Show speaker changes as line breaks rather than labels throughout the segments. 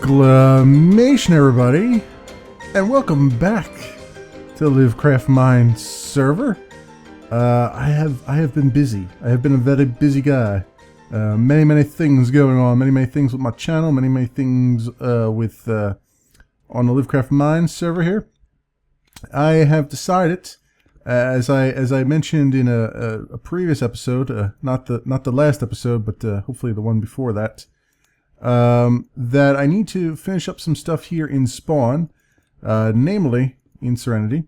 Exclamation, everybody, and welcome back to the LiveCraftMine server. I have been busy. I have been a very busy guy. Many things going on. Many things with my channel. Many things with on the LiveCraftMine server here. I have decided, as I mentioned in a previous episode, not the last episode, but hopefully the one before that. That I need to finish up some stuff here in Spawn, namely in Serenity.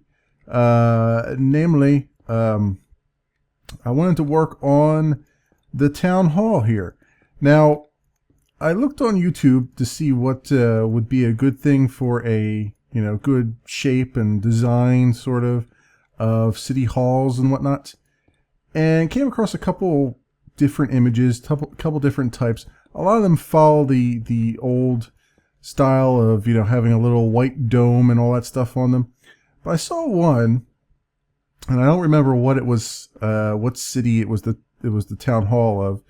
I wanted to work on the town hall here. Now, I looked on YouTube to see what would be a good thing for a good shape and design sort of city halls and whatnot, and came across a couple different images, couple different types. A lot of them follow the old style of having a little white dome and all that stuff on them. But I saw one, and I don't remember what it was, what city it was the town hall of,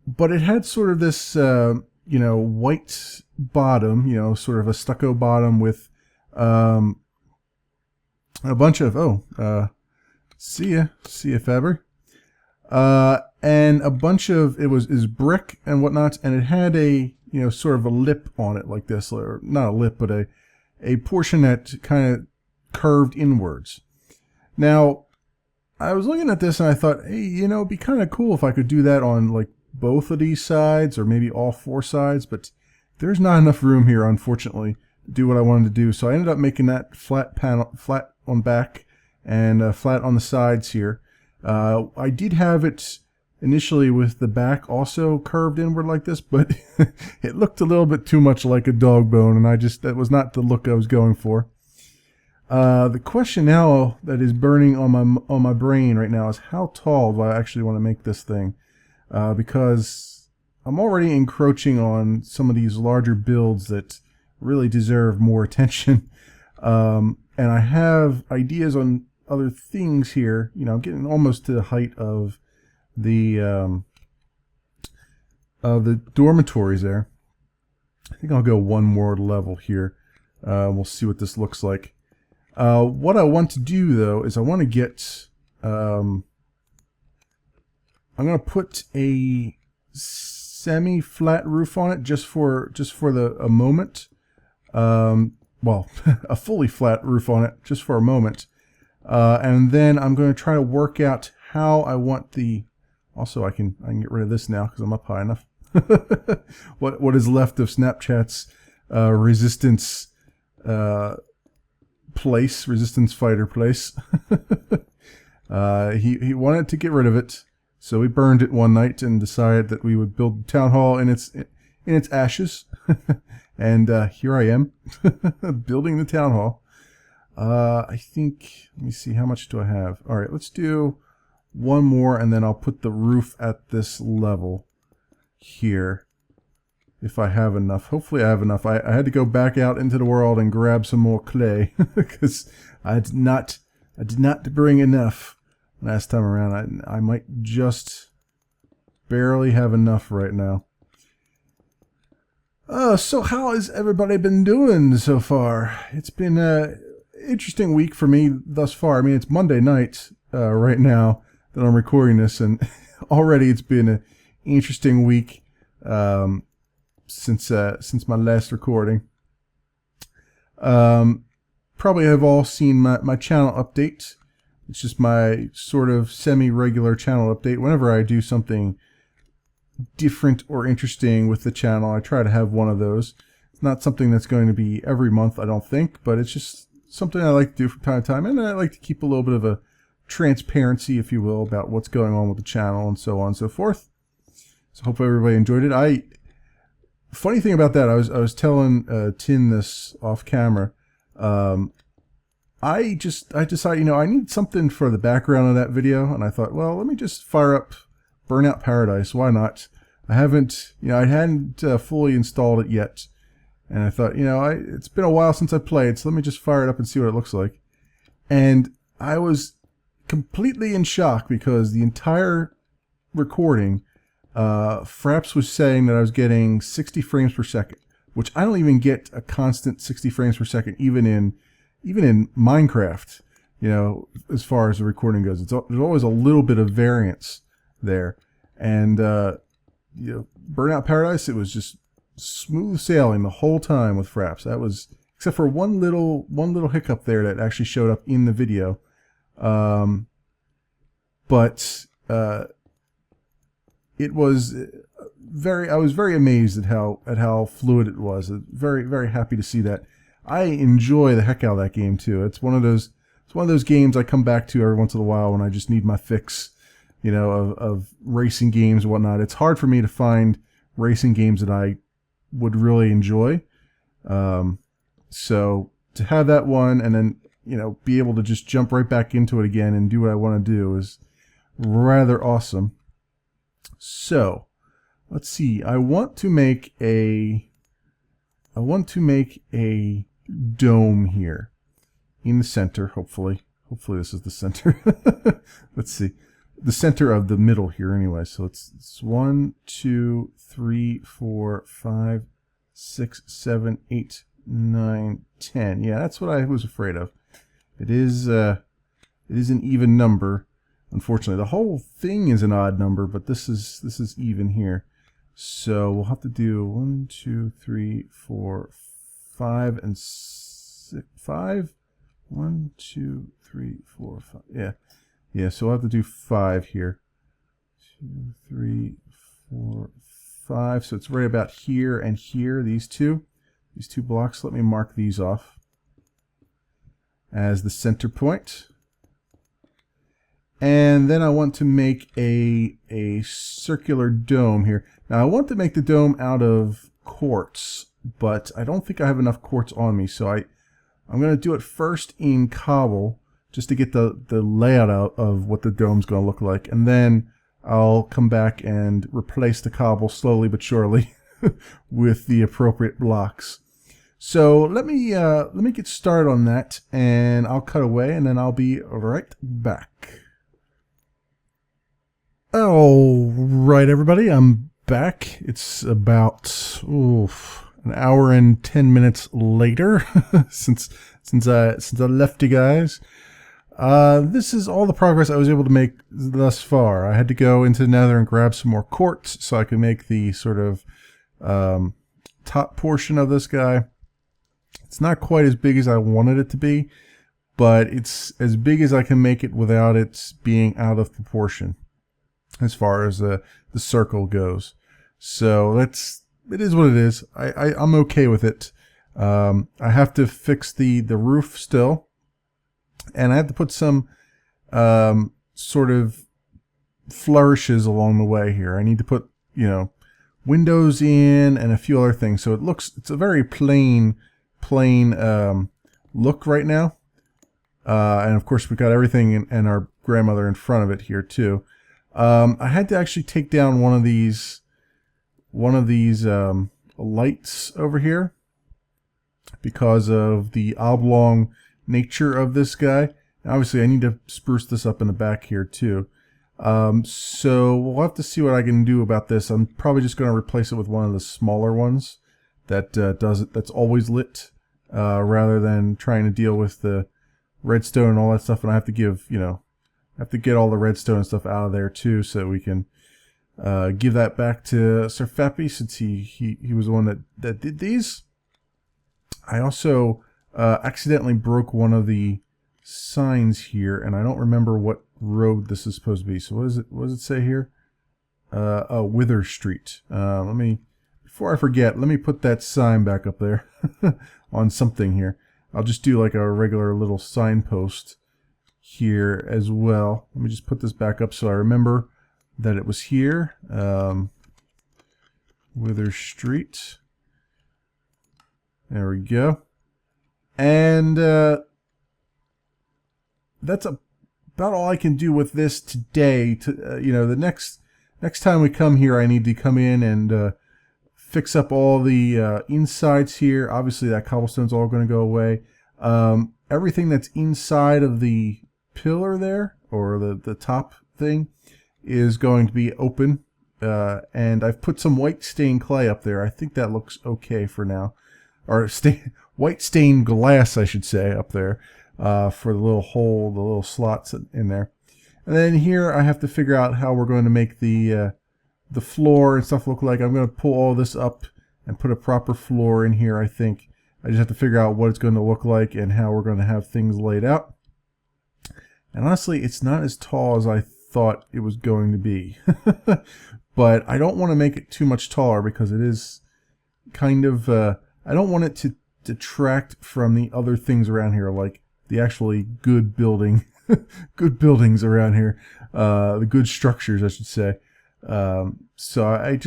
but it had sort of this white bottom, sort of a stucco bottom with a bunch of see ya Faber. And a bunch of it is brick and whatnot, and it had a sort of a lip on it like this, or not a lip, but a portion that kind of curved inwards. Now, I was looking at this and I thought, hey, it'd be kind of cool if I could do that on like both of these sides, or maybe all four sides, but there's not enough room here, unfortunately, to do what I wanted to do. So I ended up making that flat on back and flat on the sides here. I did have it initially with the back also curved inward like this, but it looked a little bit too much like a dog bone, and that was not the look I was going for. The question now that is burning on my brain right now is how tall do I actually want to make this thing? Because I'm already encroaching on some of these larger builds that really deserve more attention, and I have ideas on other things here. I'm getting almost to the height of the dormitories there. I think I'll go one more level here. We'll see what this looks like. What I want to do though is I want to get I'm going to put a semi-flat roof on it just for a moment. Well, a fully flat roof on it just for a moment. And then I'm going to try to work out how I want the. Also, I can get rid of this now because I'm up high enough. What is left of Snapchat's resistance fighter place? He wanted to get rid of it, so we burned it one night and decided that we would build the town hall in its ashes. And here I am building the town hall. I think, let me see, how much do I have? All right, let's do one more, and then I'll put the roof at this level here, if I have enough. Hopefully I have enough. I had to go back out into the world and grab some more clay because I did not bring enough last time around. I might just barely have enough right now. So how has everybody been doing so far? It's been interesting week for me thus far. I mean, it's Monday night right now that I'm recording this, and already it's been an interesting week since my last recording. Probably have all seen my channel update. It's just my sort of semi-regular channel update. Whenever I do something different or interesting with the channel, I try to have one of those. It's not something that's going to be every month, I don't think, but it's just something I like to do from time to time, and I like to keep a little bit of a transparency, if you will, about what's going on with the channel and so on and so forth. So hopefully everybody enjoyed it. Funny thing about that, I was telling Tin this off camera. I decided, I need something for the background of that video, and I thought, well, let me just fire up Burnout Paradise. Why not? I hadn't fully installed it yet. And I thought, it's been a while since I played, so let me just fire it up and see what it looks like. And I was completely in shock because the entire recording, Fraps was saying that I was getting 60 frames per second. which I don't even get a constant 60 frames per second, even in Minecraft. You know, as far as the recording goes, there's always a little bit of variance there. And you know, Burnout Paradise, it was just smooth sailing the whole time with Fraps. That was, except for one little hiccup there that actually showed up in the video. But it was I was very amazed at how fluid it was. Very, very happy to see that. I enjoy the heck out of that game too. It's one of those games I come back to every once in a while when I just need my fix, you know, of racing games and whatnot. It's hard for me to find racing games that I would really enjoy. So to have that one and then, you know, be able to just jump right back into it again and do what I want to do is rather awesome. So let's see. I want to make a dome here in the center. Hopefully this is the center. Let's see. The center of the middle here anyway. So it's 1, 2, 3, 4, 5, 6, 7, 8, 9, 10. Yeah, that's what I was afraid of. It is an even number. Unfortunately, the whole thing is an odd number, but this is even here. So we'll have to do 1, 2, 3, 4, 5, and 6. 5. 1, 2, 3, 4, 5. Yeah. So we'll have to do 5 here. 2, 3, 4, 5. So it's right about here and here. These two blocks. Let me mark these off as the center point. And then I want to make a circular dome here. Now I want to make the dome out of quartz, but I don't think I have enough quartz on me, so I'm going to do it first in cobble just to get the layout out of what the dome's going to look like, and then I'll come back and replace the cobble slowly but surely with the appropriate blocks. So let me get started on that, and I'll cut away, and then I'll be right back. All right, everybody, I'm back. It's about an hour and 10 minutes later since I left you guys. This is all the progress I was able to make thus far. I had to go into the Nether and grab some more quartz so I could make the sort of top portion of this guy. It's not quite as big as I wanted it to be, but it's as big as I can make it without it being out of proportion as far as the circle goes. So it is what it is. I'm okay with it. I have to fix the roof still, and I have to put some sort of flourishes along the way here. I need to put, you know, windows in and a few other things. So it's a very plain look right now. And of course we've got everything and our grandmother in front of it here too. I had to actually take down one of these lights over here because of the oblong nature of this guy. And obviously I need to spruce this up in the back here too. So we'll have to see what I can do about this. I'm probably just going to replace it with one of the smaller ones that that's always lit, rather than trying to deal with the redstone and all that stuff. And I have to get all the redstone and stuff out of there too, so we can give that back to Sir Fappy, since he was the one that did these. I also accidentally broke one of the signs here, and I don't remember what road this is supposed to be. So what does it say here? Wither Street. Before I forget, let me put that sign back up there on something here. I'll just do like a regular little signpost here as well. Let me just put this back up so I remember that it was here. Wither Street. There we go. And that's about all I can do with this today. The next time we come here, I need to come in and fix up all the insides here. Obviously, that cobblestone's all going to go away. Everything that's inside of the pillar there, or the top thing, is going to be open. and I've put some white stained clay up there. I think that looks okay for now. Or white stained glass, I should say, up there for the little hole, the little slots in there. And then here I have to figure out how we're going to make the floor and stuff look like. I'm going to pull all this up and put a proper floor in here, I think. I just have to figure out what it's going to look like and how we're going to have things laid out. And honestly, it's not as tall as I thought it was going to be. But I don't want to make it too much taller because it is kind of... I don't want it to detract from the other things around here, like the actually good building, good buildings around here, the good structures, I should say. So I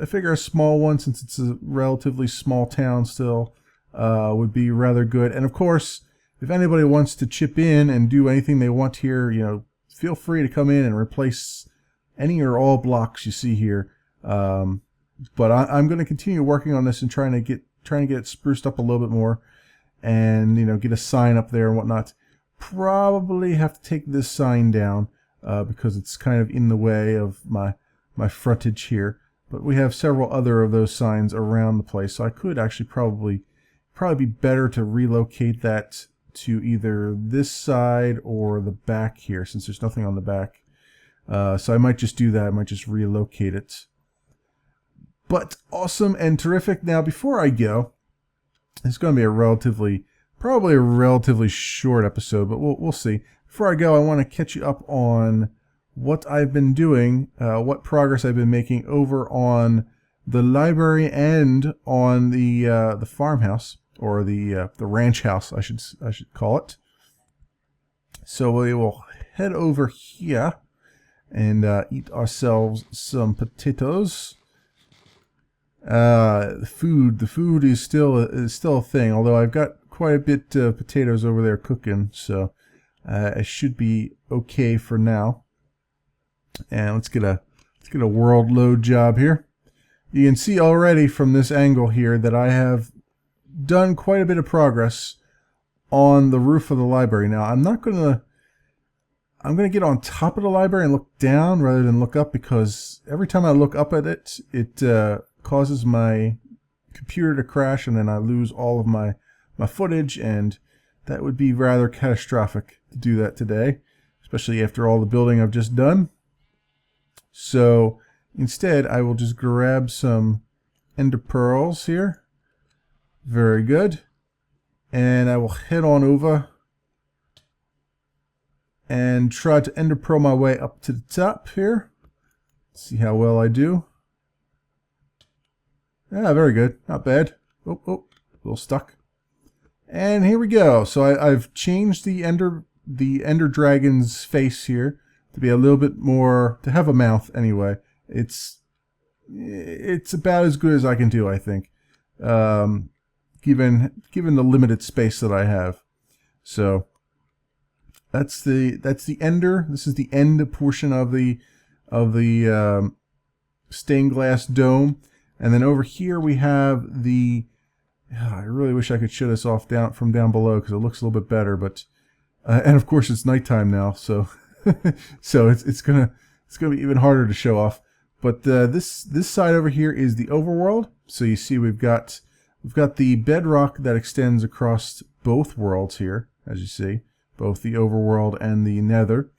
figure a small one, since it's a relatively small town still, would be rather good. And of course, if anybody wants to chip in and do anything they want here, you know, feel free to come in and replace any or all blocks you see here. But I'm going to continue working on this and trying to get it spruced up a little bit more, and you know, get a sign up there and whatnot. Probably have to take this sign down because it's kind of in the way of my frontage here. But we have several other of those signs around the place, so I could actually probably be better to relocate that to either this side or the back here, since there's nothing on the back. So I might just do that. I might just relocate it. But awesome and terrific. Now, before I go, it's going to be probably a relatively short episode, but we'll see. Before I go, I want to catch you up on what I've been doing, what progress I've been making over on the library and on the farmhouse, or the ranch house, I should call it. So we will head over here and eat ourselves some potatoes. The food is still a thing, although I've got quite a bit of potatoes over there cooking, so it should be okay for now. And let's get a world load job here. You can see already from this angle here that I have done quite a bit of progress on the roof of the library. Now I'm going to get on top of the library and look down rather than look up, because every time I look up at it, it causes my computer to crash, and then I lose all of my footage, and that would be rather catastrophic to do that today, especially after all the building I've just done. So instead, I will just grab some ender pearls here. Very good. And I will head on over and try to ender pearl my way up to the top here. See how well I do. Yeah, very good. Not bad. Oh, a little stuck. And here we go. So I've changed the ender dragon's face here to be a little bit more, to have a mouth anyway. It's about as good as I can do, I think, given the limited space that I have. So that's the ender. This is the end portion of the stained glass dome. And then over here we have the... I really wish I could show this off from down below, because it looks a little bit better. But and of course it's nighttime now, so so it's gonna be even harder to show off. But this side over here is the overworld. So you see we've got the bedrock that extends across both worlds here, as you see, both the overworld and the nether.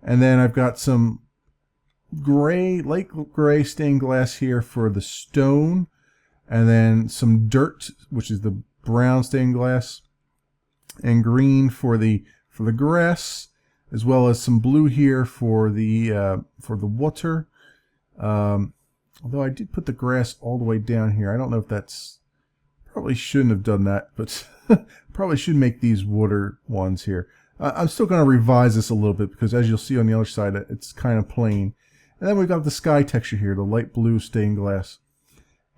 And then I've got some light gray stained glass here for the stone, and then some dirt, which is the brown stained glass, and green for the grass, as well as some blue here for the water. Although I did put the grass all the way down here. I don't know if that's... Probably shouldn't have done that, but probably should make these water ones here. I'm still going to revise this a little bit, because as you'll see on the other side, it's kind of plain. And then we've got the sky texture here, the light blue stained glass.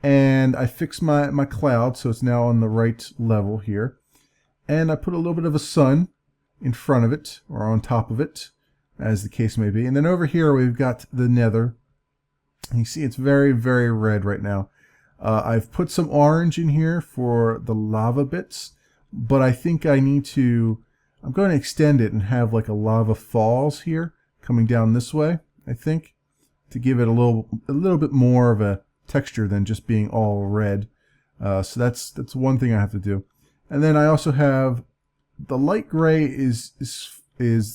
And I fixed my cloud, so it's now on the right level here. And I put a little bit of a sun in front of it, or on top of it, as the case may be. And then over here we've got the nether. And you see it's very, very red right now. I've put some orange in here for the lava bits, but I think I'm going to extend it and have like a lava falls here coming down this way, I think. to give it a little bit more of a texture than just being all red. So that's one thing I have to do. And then I also have the light gray is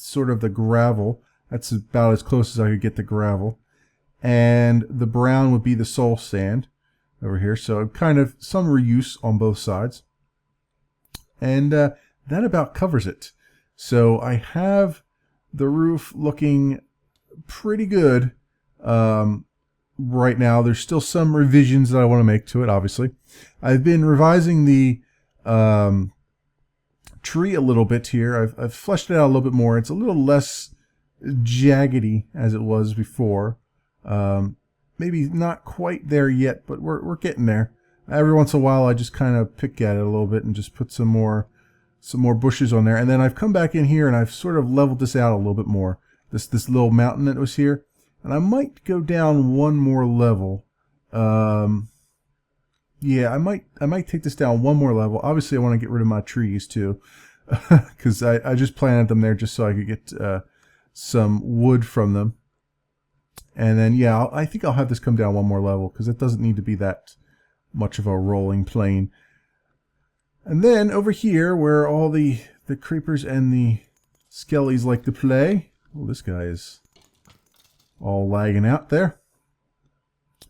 sort of the gravel. That's about as close as I could get to gravel. And the brown would be the soul sand over here. So kind of some reuse on both sides. And that about covers it. So I have the roof looking pretty good right now. There's still some revisions that I want to make to it, obviously. I've been revising the tree a little bit here. I've fleshed it out a little bit more. It's a little less jaggedy as it was before. Maybe not quite there yet, but we're getting there. Every once in a while I just kind of pick at it a little bit and just put some more bushes on there. And then I've come back in here and I've sort of leveled this out a little bit more. This little mountain that was here. And I might go down one more level. Yeah, I might take this down one more level. Obviously I want to get rid of my trees too. Because I just planted them there just so I could get some wood from them. And then yeah, I think I'll have this come down one more level because it doesn't need to be that much of a rolling plain. And then over here where all the creepers and the skellies like to play. Oh, this guy is all lagging out there.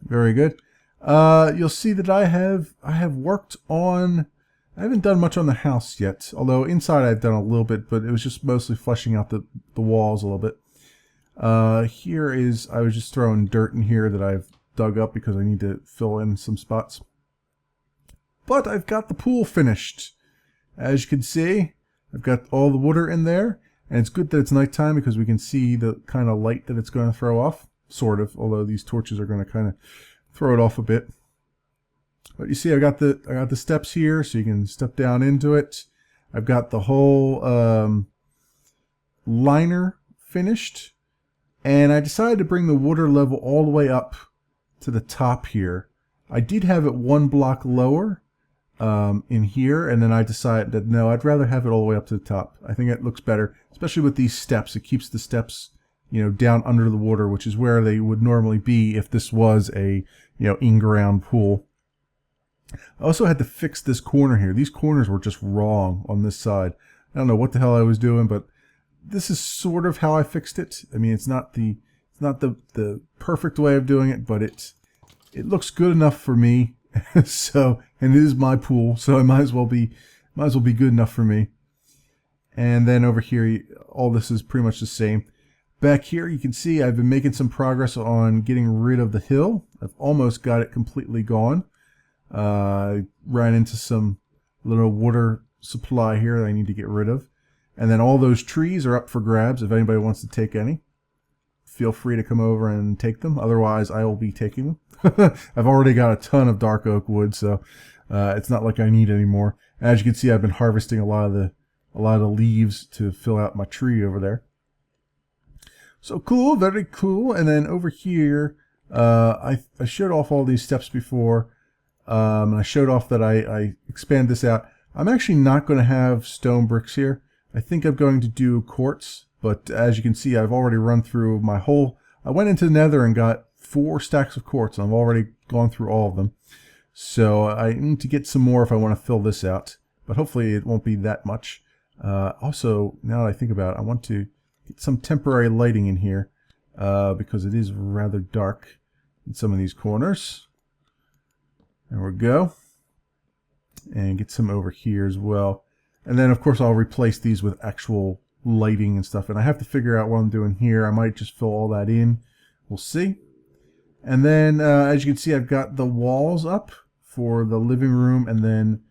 Very good. You'll see that I have worked on. I haven't done much on the house yet, although inside I've done a little bit, but it was just mostly fleshing out the walls a little bit. Here is, I was just throwing dirt in here that I've dug up because I need to fill in some spots. But I've got the pool finished. As you can see, I've got all the water in there, and it's good that it's nighttime because we can see the kind of light that it's going to throw off, sort of, although these torches are going to kind of throw it off a bit. But you see I got the steps here so you can step down into it. I've got the whole liner finished, and I decided to bring the water level all the way up to the top here. I did have it one block lower in here, and then I decided that no, I'd rather have it all the way up to the top. I think it looks better, especially with these steps. It keeps the steps, you know, down under the water, which is where they would normally be if this was a, you know, in-ground pool. I also had to fix this corner here. These corners were just wrong on this side. I don't know what the hell I was doing, but this is sort of how I fixed it. I mean, it's not the perfect way of doing it, but it looks good enough for me. So, and it is my pool, so it might as well be good enough for me. And then over here, all this is pretty much the same. Back here, you can see I've been making some progress on getting rid of the hill. I've almost got it completely gone. I ran into some little water supply here that I need to get rid of. And then all those trees are up for grabs if anybody wants to take any. Feel free to come over and take them. Otherwise, I will be taking them. I've already got a ton of dark oak wood, so it's not like I need any more. As you can see, I've been harvesting a lot of the leaves to fill out my tree over there. So cool, very cool. And then over here, I showed off all these steps before, and I showed off that I expand this out. I'm actually not going to have stone bricks here. I think I'm going to do quartz, but as you can see, I've already run through my whole. I went into the Nether and got 4 stacks of quartz, and I've already gone through all of them. So I need to get some more if I want to fill this out, but hopefully it won't be that much. Also, now that I think about it, I want to get some temporary lighting in here because it is rather dark in some of these corners. There we go. And get some over here as well. And then, of course, I'll replace these with actual lighting and stuff. And I have to figure out what I'm doing here. I might just fill all that in. We'll see. And then, as you can see, I've got the walls up for the living room, and then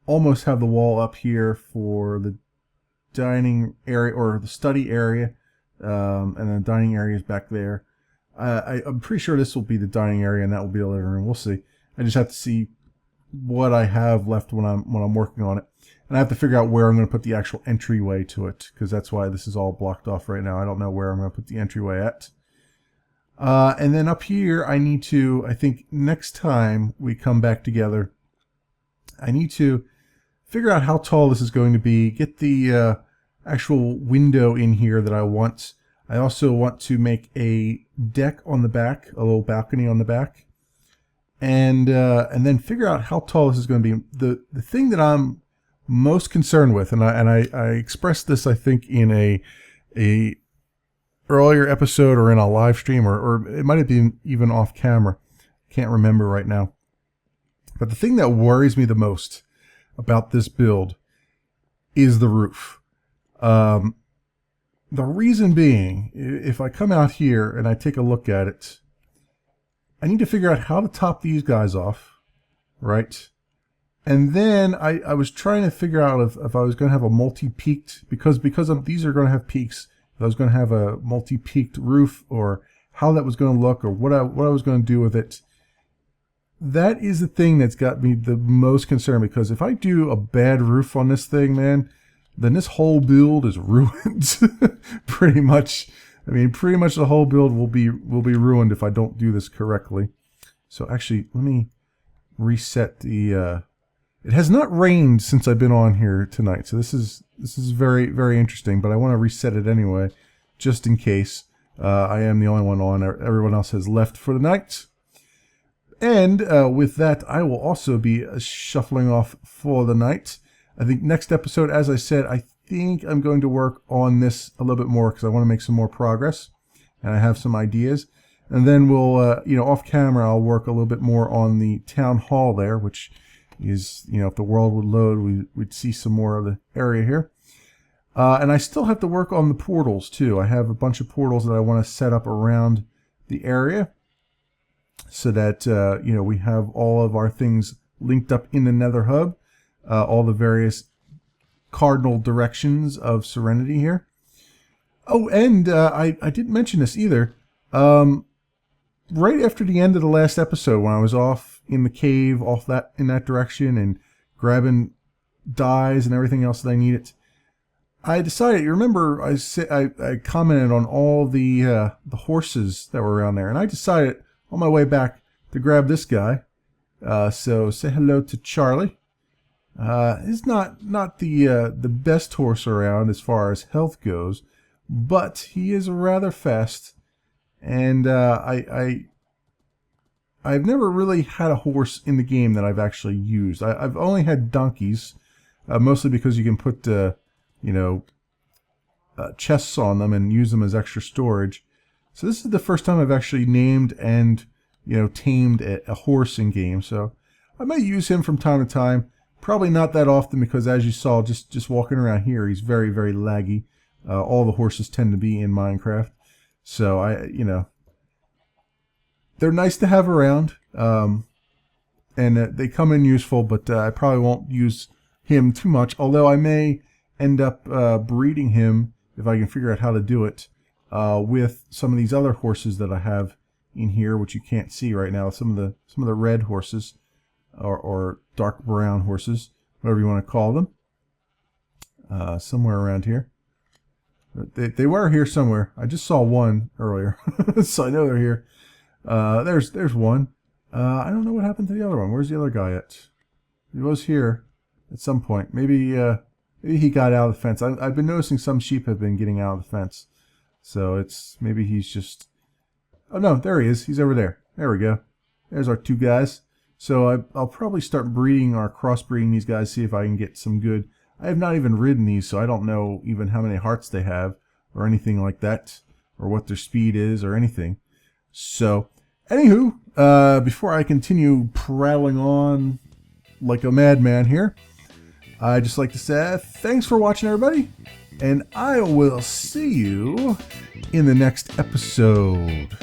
almost have the wall up here for the dining area or the study area. And then the dining area is back there. I'm pretty sure this will be the dining area, and that will be the living room. We'll see. I just have to see what I have left when I'm working on it. And I have to figure out where I'm going to put the actual entryway to it, because that's why this is all blocked off right now. I don't know where I'm going to put the entryway at. And then up here, I need to, I think next time we come back together, I need to figure out how tall this is going to be, get the actual window in here that I want. I also want to make a deck on the back, a little balcony on the back, and then figure out how tall this is going to be. The thing that I'm most concerned with, and I expressed this, I think, in a earlier episode or in a live stream, or it might have been even off camera. Can't remember right now. But the thing that worries me the most about this build is the roof. The reason being, if I come out here and I take a look at it, I need to figure out how to top these guys off, right? And then I was trying to figure out if I was going to have a multi-peaked, because these are going to have peaks, if I was going to have a multi-peaked roof, or how that was going to look, or what I was going to do with it. That is the thing that's got me the most concerned, because if I do a bad roof on this thing, man, then this whole build is ruined. Pretty much. I mean, pretty much the whole build will be ruined if I don't do this correctly. So actually, let me reset the. It has not rained since I've been on here tonight, so this is very, very interesting. But I want to reset it anyway, just in case. I am the only one on. Everyone else has left for the night. And with that, I will also be shuffling off for the night. I think next episode, as I said, I think I'm going to work on this a little bit more because I want to make some more progress, and I have some ideas. And then we'll, off camera, I'll work a little bit more on the town hall there, which is, if the world would load, we'd see some more of the area here. And I still have to work on the portals too. I have a bunch of portals that I want to set up around the area, so that we have all of our things linked up in the Nether Hub, all the various cardinal directions of Serenity here. Oh, and I didn't mention this either. Right after the end of the last episode, when I was off in the cave, in that direction, and grabbing dyes and everything else that I needed, I decided. You remember, I commented on all the horses that were around there, and I decided on my way back to grab this guy. So say hello to Charlie. He's not the best horse around as far as health goes, but he is rather fast. And I've never really had a horse in the game that I've actually used. I've only had donkeys, mostly because you can put chests on them and use them as extra storage. So this is the first time I've actually named and tamed a horse in game. So I may use him from time to time. Probably not that often, because as you saw, just walking around here, he's very, very laggy. All the horses tend to be in Minecraft. So they're nice to have around, and they come in useful. But I probably won't use him too much. Although I may end up breeding him if I can figure out how to do it. With some of these other horses that I have in here, which you can't see right now, some of the red horses, or dark brown horses, whatever you want to call them, somewhere around here. They were here somewhere. I just saw one earlier, so I know they're here. There's one. I don't know what happened to the other one. Where's the other guy at? He was here at some point. Maybe he got out of the fence. I've been noticing some sheep have been getting out of the fence. So maybe he's just... Oh no, there he is. He's over there. There we go. There's our two guys. So I'll probably start crossbreeding these guys, see if I can get some good... I have not even ridden these, so I don't know even how many hearts they have, or anything like that, or what their speed is, or anything. So, anywho, before I continue prattling on like a madman here, I'd just like to say thanks for watching, everybody. And I will see you in the next episode.